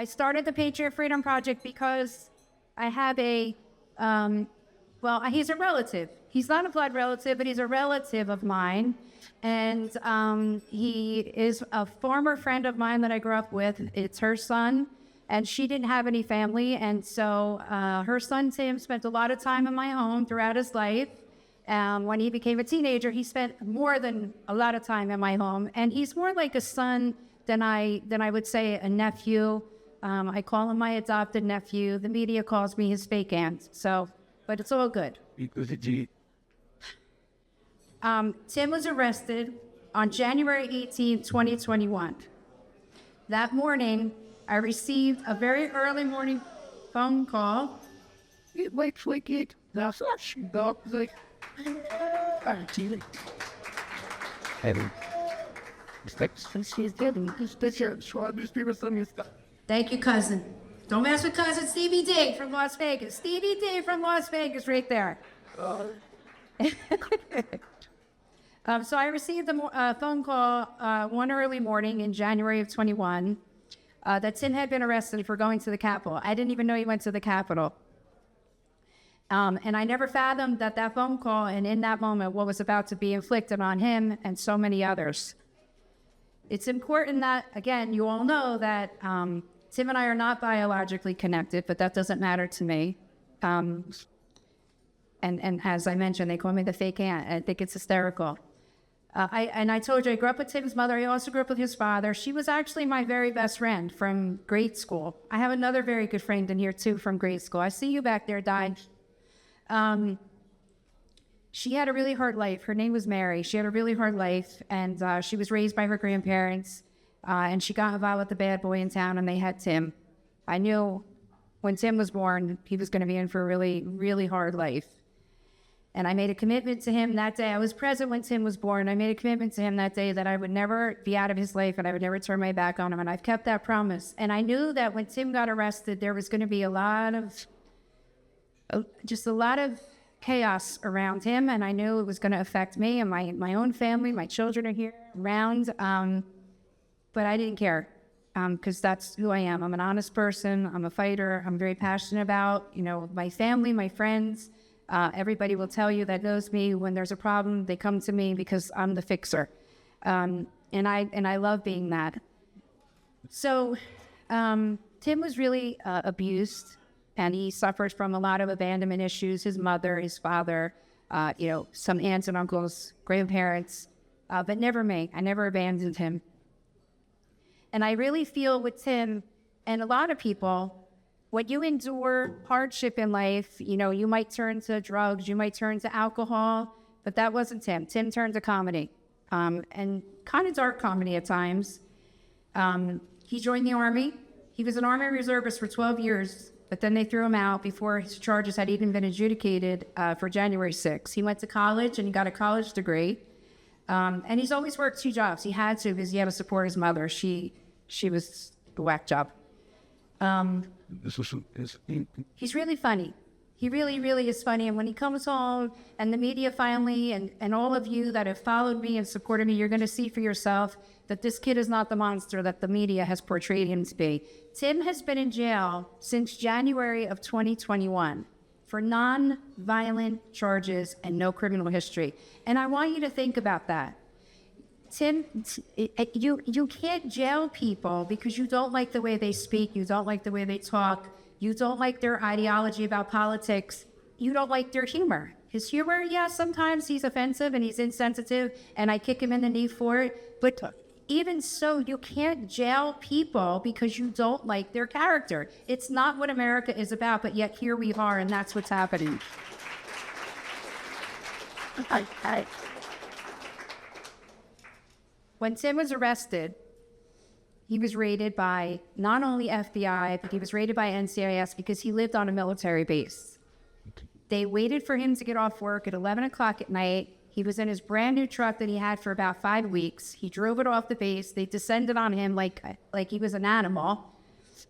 I started the Patriot Freedom Project because I have he's a relative. He's not a blood relative, but he's a relative of mine. And he is a former friend of mine that I grew up with. It's her son, and she didn't have any family. And so her son, Tim, spent a lot of time in my home throughout his life. When he became a teenager, he spent more than a lot of time in my home. And he's more like a son than I would say a nephew. I call him my adopted nephew. The media calls me his fake aunt. So, but it's all good. Tim was arrested on January 18, 2021. That morning, I received a very early morning phone call. Thank you, cousin. Don't mess with cousin Stevie D from Las Vegas. Stevie D from Las Vegas right there. So I received a phone call one early morning in January of 21 that Tim had been arrested for going to the Capitol. I didn't even know he went to the Capitol. And I never fathomed that phone call, and in that moment, what was about to be inflicted on him and so many others. It's important that, again, you all know that Tim and I are not biologically connected, but that doesn't matter to me. And as I mentioned, they call me the fake aunt. I think it's hysterical. I told you, I grew up with Tim's mother. I also grew up with his father. She was actually my very best friend from grade school. I have another very good friend in here, too, from grade school. I see you back there, Di. She had a really hard life. Her name was Mary. She had a really hard life, and she was raised by her grandparents, and she got involved with the bad boy in town, and they had Tim. I knew when Tim was born, he was going to be in for a really, really hard life. And I made a commitment to him that day. I was present when Tim was born. I made a commitment to him that day that I would never be out of his life and I would never turn my back on him. And I've kept that promise. And I knew that when Tim got arrested, there was going to be a lot of chaos around him. And I knew it was going to affect me and my own family. My children are here around. But I didn't care because that's who I am. I'm an honest person. I'm a fighter. I'm very passionate about, my family, my friends. Everybody will tell you that knows me, when there's a problem, they come to me because I'm the fixer. And I love being that. So Tim was really abused, and he suffered from a lot of abandonment issues. His mother, his father, some aunts and uncles, grandparents, but never me. I never abandoned him. And I really feel with Tim and a lot of people, when you endure hardship in life, you might turn to drugs, you might turn to alcohol, but that wasn't Tim. Tim turned to comedy, and kind of dark comedy at times. He joined the Army. He was an Army reservist for 12 years, but then they threw him out before his charges had even been adjudicated for January 6th. He went to college, and he got a college degree, and he's always worked 2 jobs. He had to because he had to support his mother. She was the whack job. He's really funny. He really, really is funny. And when he comes home and the media finally, and all of you that have followed me and supported me, you're going to see for yourself that this kid is not the monster that the media has portrayed him to be. Tim has been in jail since January of 2021 for non-violent charges and no criminal history. And I want you to think about that. Tim, you can't jail people because you don't like the way they speak, you don't like the way they talk, you don't like their ideology about politics, you don't like their humor. His humor, yeah, sometimes he's offensive and he's insensitive, and I kick him in the knee for it, but even so, you can't jail people because you don't like their character. It's not what America is about, but yet here we are, and that's what's happening. When Tim was arrested, he was raided by not only FBI, but he was raided by NCIS because he lived on a military base. They waited for him to get off work at 11 o'clock at night. He was in his brand new truck that he had for about 5 weeks. He drove it off the base. They descended on him like he was an animal.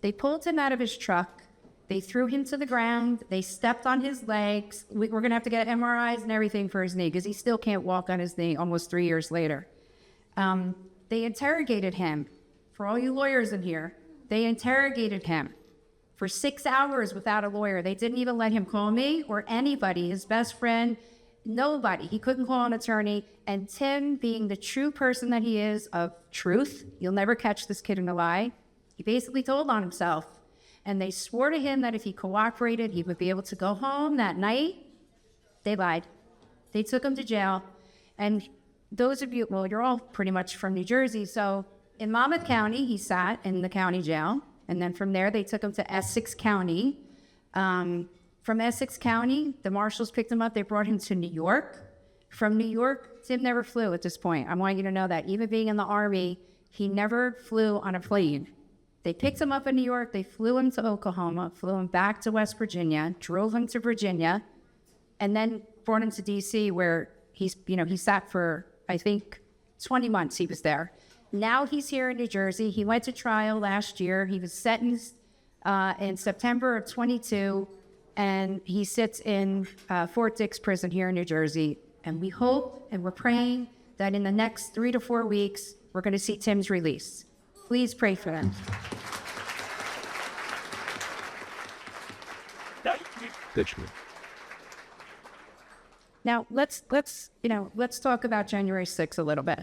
They pulled him out of his truck. They threw him to the ground. They stepped on his legs. We're going to have to get MRIs and everything for his knee because he still can't walk on his knee almost 3 years later. They interrogated him. For all you lawyers in here, They interrogated him for 6 hours without a lawyer. They didn't even let him call me or anybody, his best friend, nobody. He couldn't call an attorney. And Tim, being the true person that he is of truth, you'll never catch this kid in a lie, he basically told on himself. And they swore to him that if he cooperated, he would be able to go home that night. They lied. They took him to jail. And those of you, well, you're all pretty much from New Jersey. So in Monmouth County, he sat in the county jail. And then from there, they took him to Essex County. From Essex County, the marshals picked him up. They brought him to New York. From New York, Tim never flew at this point. I want you to know that. Even being in the Army, he never flew on a plane. They picked him up in New York. They flew him to Oklahoma, flew him back to West Virginia, drove him to Virginia, and then brought him to D.C. where he sat for, I think, 20 months he was there. Now he's here in New Jersey. He went to trial last year. He was sentenced in September of 22, and he sits in Fort Dix prison here in New Jersey. And we hope and we're praying that in the next 3 to 4 weeks, we're going to see Tim's release. Please pray for him. Now let's talk about January 6th a little bit.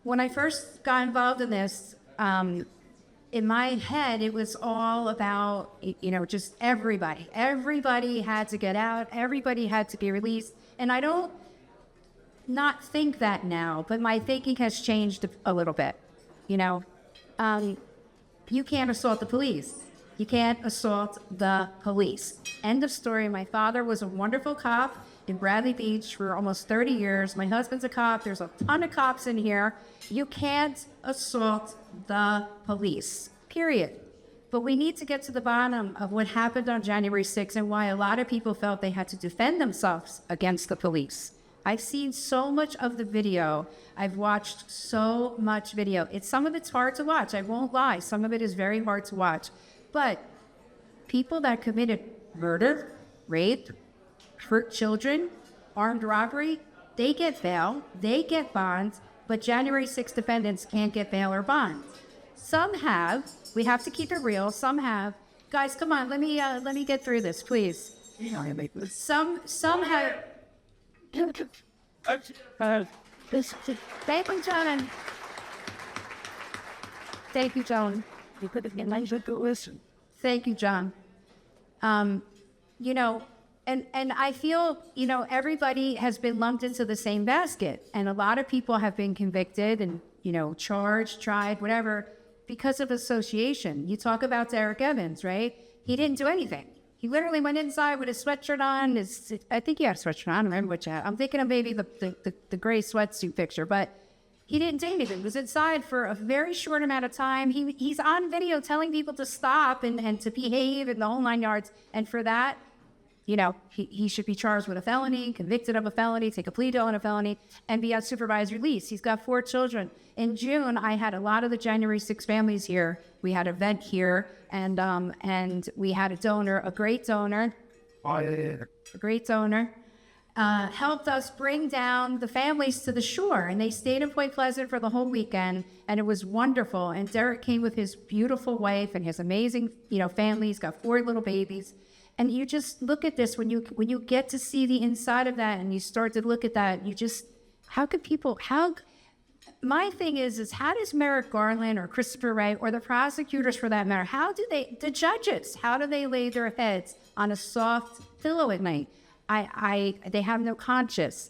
When I first got involved in this, in my head, it was all about, just everybody. Everybody had to get out. Everybody had to be released. And I don't not think that now, but my thinking has changed a little bit. You can't assault the police. You can't assault the police. End of story. My father was a wonderful cop in Bradley Beach for almost 30 years. My husband's a cop. There's a ton of cops in here. You can't assault the police, period. But we need to get to the bottom of what happened on January 6th and why a lot of people felt they had to defend themselves against the police. I've seen so much of the video. I've watched so much video. Some of it's hard to watch. I won't lie. Some of it is very hard to watch. But people that committed murder, rape, hurt children, armed robbery, they get bail, they get bonds, but January 6th defendants can't get bail or bond. Some have. We have to keep it real. Some have. Guys, come on. Let me get through this, please. Some have. Thank you, John. Thank you, John. Thank you, John. And I feel, everybody has been lumped into the same basket. And a lot of people have been convicted and, charged, tried, whatever, because of association. You talk about Derek Evans, right? He didn't do anything. He literally went inside with his sweatshirt on. I think he had a sweatshirt on. I don't remember what you had. I'm thinking of maybe the gray sweatsuit picture, but he didn't do anything. He was inside for a very short amount of time. He's on video telling people to stop and to behave in the whole 9 yards. And for that, he should be charged with a felony, convicted of a felony, take a plea deal on a felony, and be on supervised release. He's got 4 children. In June, I had a lot of the January 6 families here. We had an event here, and we had a donor, a great donor, helped us bring down the families to the shore, and they stayed in Point Pleasant for the whole weekend, and it was wonderful. And Derek came with his beautiful wife and his amazing, family. He's got 4 little babies. And you just look at this, when you get to see the inside of that and you start to look at that, my thing is how does Merrick Garland or Christopher Wray or the prosecutors for that matter, the judges, how do they lay their heads on a soft pillow at night? They have no conscience.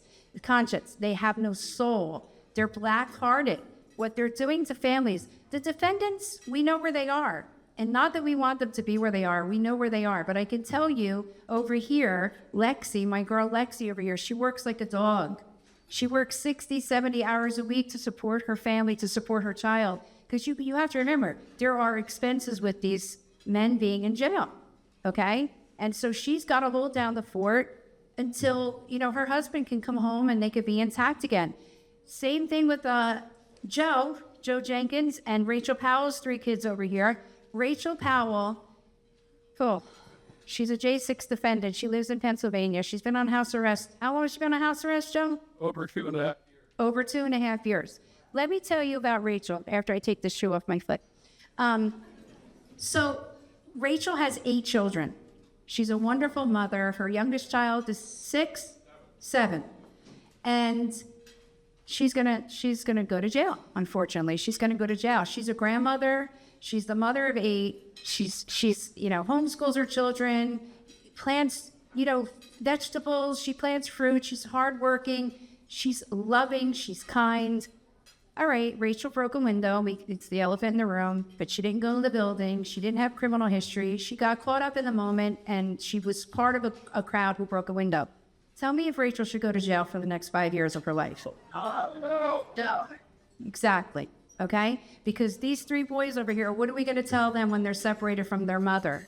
They have no soul. They're black-hearted. What they're doing to families, the defendants, we know where they are. And not that we want them to be where they are. We know where they are. But I can tell you over here, Lexi, my girl Lexi over here, she works like a dog. She works 60, 70 hours a week to support her family, to support her child. Because you have to remember, there are expenses with these men being in jail, okay? And so she's got to hold down the fort until, her husband can come home and they could be intact again. Same thing with Joe Jenkins, and Rachel Powell's 3 kids over here. Rachel Powell, she's a J6 defendant. She lives in Pennsylvania. She's been on house arrest. How long has she been on house arrest, Joe? Over 2.5 years. Over 2.5 years. Let me tell you about Rachel after I take the shoe off my foot. So Rachel has 8 children. She's a wonderful mother. Her youngest child is 6, 7. And she's gonna go to jail, unfortunately. She's gonna go to jail. She's a grandmother. She's the mother of 8. She's homeschools her children, plants, vegetables. She plants fruit. She's hardworking. She's loving. She's kind. All right, Rachel broke a window. It's the elephant in the room, but she didn't go in the building. She didn't have criminal history. She got caught up in the moment, and she was part of a crowd who broke a window. Tell me if Rachel should go to jail for the next 5 years of her life. No. Exactly, okay? Because these 3 boys over here, what are we going to tell them when they're separated from their mother?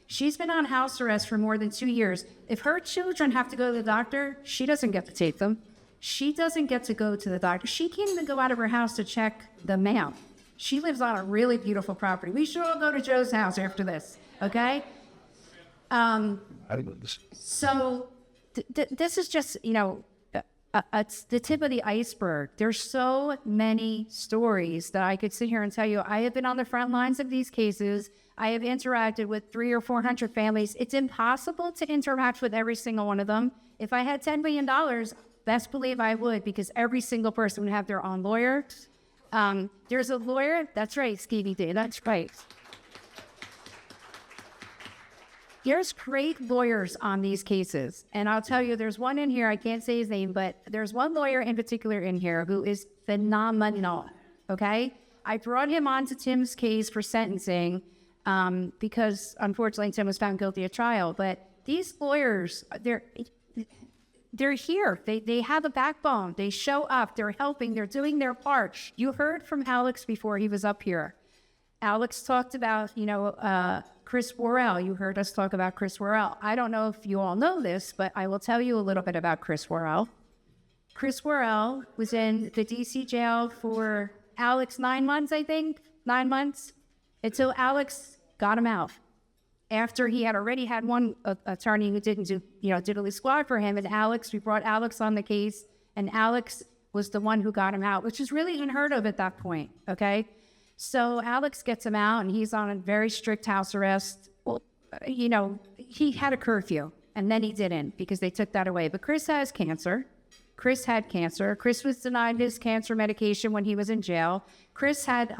She's been on house arrest for more than 2 years. If her children have to go to the doctor, she doesn't get to take them. She doesn't get to go to the doctor. She can't even go out of her house to check the mail. She lives on a really beautiful property. We should all go to Joe's house after this, okay? So this is just, it's the tip of the iceberg. There's so many stories that I could sit here and tell you. I have been on the front lines of these cases. I have interacted with 300 or 400 families. It's impossible to interact with every single one of them. If I had $10 million, best believe I would, because every single person would have their own lawyer. There's a lawyer. That's right, Skeevy D. That's right. There's great lawyers on these cases. And I'll tell you, there's one in here, I can't say his name, but there's one lawyer in particular in here who is phenomenal, okay? I brought him onto Tim's case for sentencing because, unfortunately, Tim was found guilty at trial. But these lawyers, they're here. They have a backbone. They show up. They're helping. They're doing their part. You heard from Alex before he was up here. Alex talked about, Chris Worrell. You heard us talk about Chris Worrell. I don't know if you all know this, but I will tell you a little bit about Chris Worrell. Chris Worrell was in the D.C. jail for Alex 9 months, I think. 9 months. Until Alex got him out. After he had already had one attorney who didn't do, diddly squat for him, and we brought Alex on the case, and Alex was the one who got him out, which is really unheard of at that point, okay? So Alex gets him out, and he's on a very strict house arrest. Well, he had a curfew, and then he didn't, because they took that away. But Chris has cancer. Chris had cancer. Chris was denied his cancer medication when he was in jail. Chris had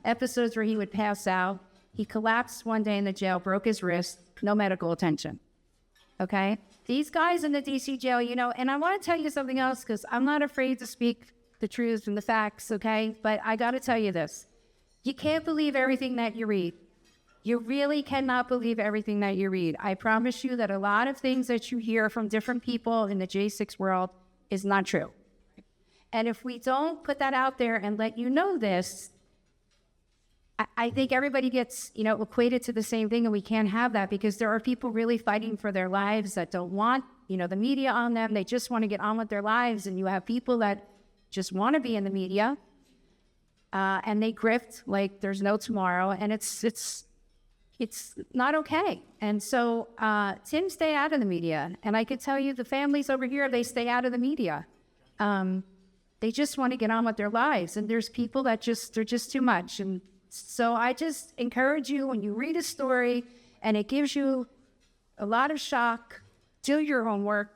episodes where he would pass out. He collapsed one day in the jail, broke his wrist, no medical attention, okay? These guys in the D.C. jail, and I want to tell you something else, because I'm not afraid to speak the truth and the facts, okay? But I got to tell you this. You can't believe everything that you read. You really cannot believe everything that you read. I promise you that a lot of things that you hear from different people in the J6 world is not true. And if we don't put that out there and let you know this, I think everybody gets, equated to the same thing, and we can't have that, because there are people really fighting for their lives that don't want, the media on them. They just want to get on with their lives, and you have people that just want to be in the media, and they grift like there's no tomorrow, and it's not okay. And so Tim, stay out of the media, and I could tell you the families over here, they stay out of the media. They just want to get on with their lives, and there's people that they're just too much. And so I just encourage you, when you read a story and it gives you a lot of shock, do your homework.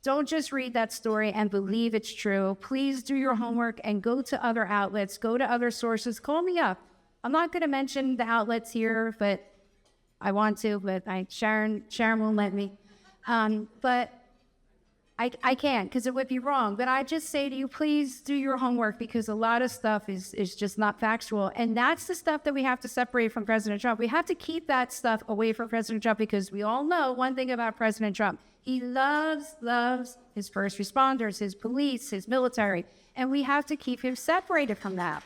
Don't just read that story and believe it's true. Please do your homework and go to other outlets, go to other sources. Call me up. I'm not going to mention the outlets here, but I want to, but Sharon won't let me. But I can't, because it would be wrong. But I just say to you, please do your homework, because a lot of stuff is just not factual. And that's the stuff that we have to separate from President Trump. We have to keep that stuff away from President Trump, because we all know one thing about President Trump. He loves his first responders, his police, his military. And we have to keep him separated from that.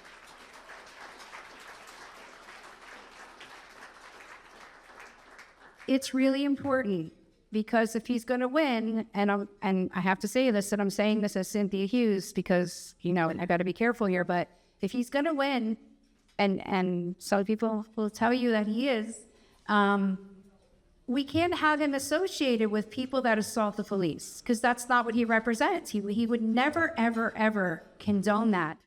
It's really important. Because if he's going to win, and I have to say this, and I'm saying this as Cynthia Hughes, because, I got to be careful here, but if he's going to win, and some people will tell you that he is, we can't have him associated with people that assault the police, because that's not what he represents. He would never, ever, ever condone that.